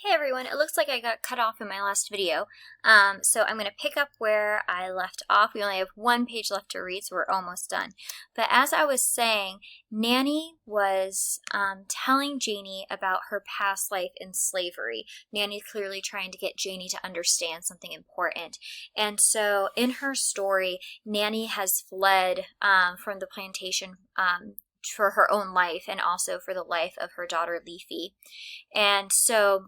Hey everyone, it looks like I got cut off in my last video, so I'm going to pick up where I left off. We only have one page left to read, so we're almost done. But as I was saying, Nanny was telling Janie about her past life in slavery. Nanny's clearly trying to get Janie to understand something important. And so in her story, Nanny has fled from the plantation for her own life and also for the life of her daughter Leafy. And so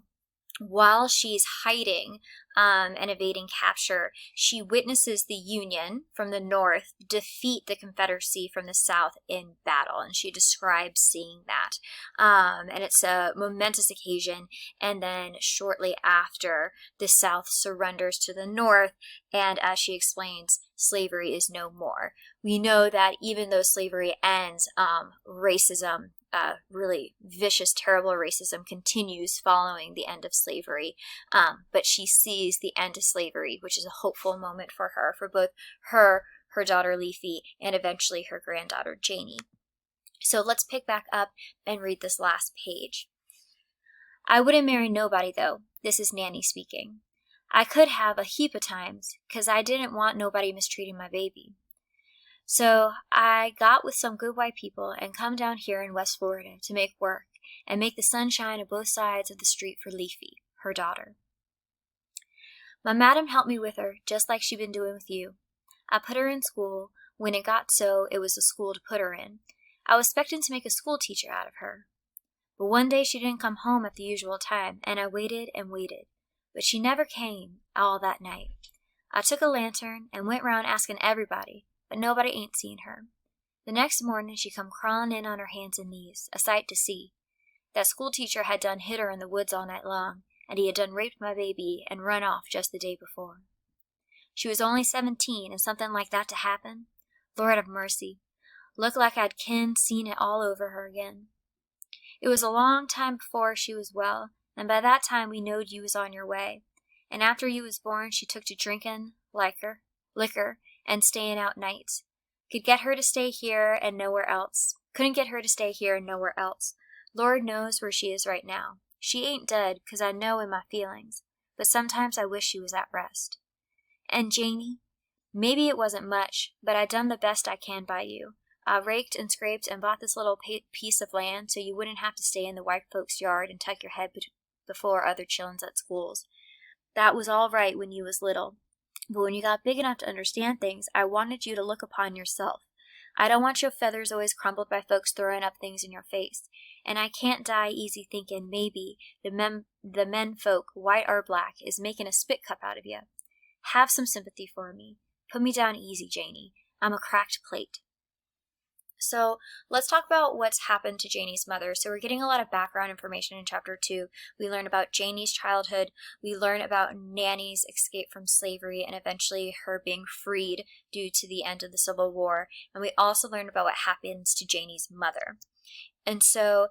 while she's hiding and evading capture, she witnesses the Union from the north defeat the Confederacy from the south in battle, and she describes seeing that. And it's a momentous occasion, and then shortly after, the South surrenders to the North, and as she explains, slavery is no more. We know that even though slavery ends, racism, really vicious, terrible racism continues following the end of slavery. But she sees the end of slavery, which is a hopeful moment for her, for both her daughter Leafy, and eventually her granddaughter Janie. So let's pick back up and read this last page. I wouldn't marry nobody though. This is Nanny speaking. I could have a heap of times, 'cause I didn't want nobody mistreating my baby. So I got with some good white people and come down here in West Florida to make work and make the sun shine on both sides of the street for Leafy, her daughter. My madam helped me with her, just like she'd been doing with you. I put her in school. When it got so, it was a school to put her in. I was expecting to make a school teacher out of her. But one day she didn't come home at the usual time, and I waited and waited. But she never came all that night. I took a lantern and went round asking everybody, but nobody ain't seen her. The next morning she come crawling in on her hands and knees, a sight to see. That school teacher had done hid her in the woods all night long, and he had done raped my baby and run off just the day before. She was only 17, and something like that to happen? Lord have mercy. Looked like I'd seen it all over her again. It was a long time before she was well, and by that time we knowed you was on your way. And after you was born, she took to drinking liquor, and staying out nights. Couldn't get her to stay here and nowhere else. Lord knows where she is right now. She ain't dead, 'cause I know in my feelings, but sometimes I wish she was at rest. And Janie, maybe it wasn't much, but I done the best I can by you. I raked and scraped and bought this little piece of land so you wouldn't have to stay in the white folks' yard and tuck your head before other children's at schools. That was all right when you was little. But when you got big enough to understand things, I wanted you to look upon yourself. I don't want your feathers always crumpled by folks throwing up things in your face. And I can't die easy thinking maybe the men folk, white or black, is making a spit cup out of you. Have some sympathy for me. Put me down easy, Janie. I'm a cracked plate. So let's talk about what's happened to Janie's mother. So we're getting a lot of background information in Chapter 2. We learn about Janie's childhood. We learn about Nanny's escape from slavery and eventually her being freed due to the end of the Civil War. And we also learn about what happens to Janie's mother. And so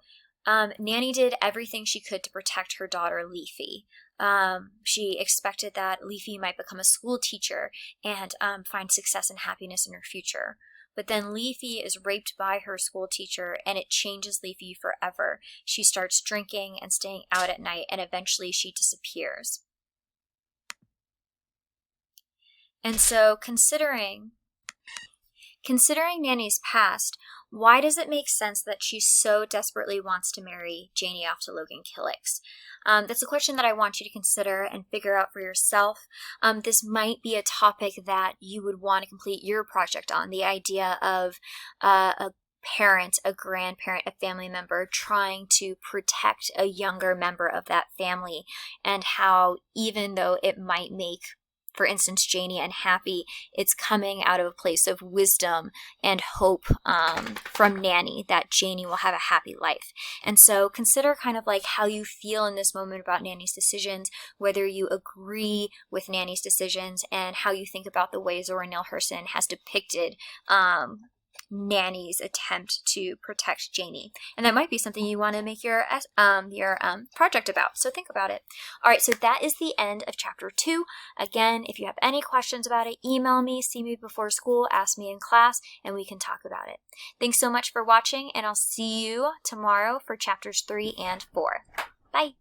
Nanny did everything she could to protect her daughter Leafy. She expected that Leafy might become a school teacher and find success and happiness in her future. But then Leafy is raped by her school teacher, and it changes Leafy forever. She starts drinking and staying out at night, and eventually she disappears. And so considering Nanny's past, why does it make sense that she so desperately wants to marry Janie off to Logan Killicks? That's a question that I want you to consider and figure out for yourself. This might be a topic that you would want to complete your project on, the idea of a parent, a grandparent, a family member trying to protect a younger member of that family, and how even though it might make, for instance, Janie unhappy, it's coming out of a place of wisdom and hope from Nanny that Janie will have a happy life. And so consider kind of like how you feel in this moment about Nanny's decisions, whether you agree with Nanny's decisions, and how you think about the way Zora Neale Hurston has depicted Nanny's attempt to protect Janie. And that might be something you want to make your project about, so think about it. Alright, so that is the end of Chapter 2. Again, if you have any questions about it, email me, see me before school, ask me in class, and we can talk about it. Thanks so much for watching, and I'll see you tomorrow for Chapters 3 and 4. Bye!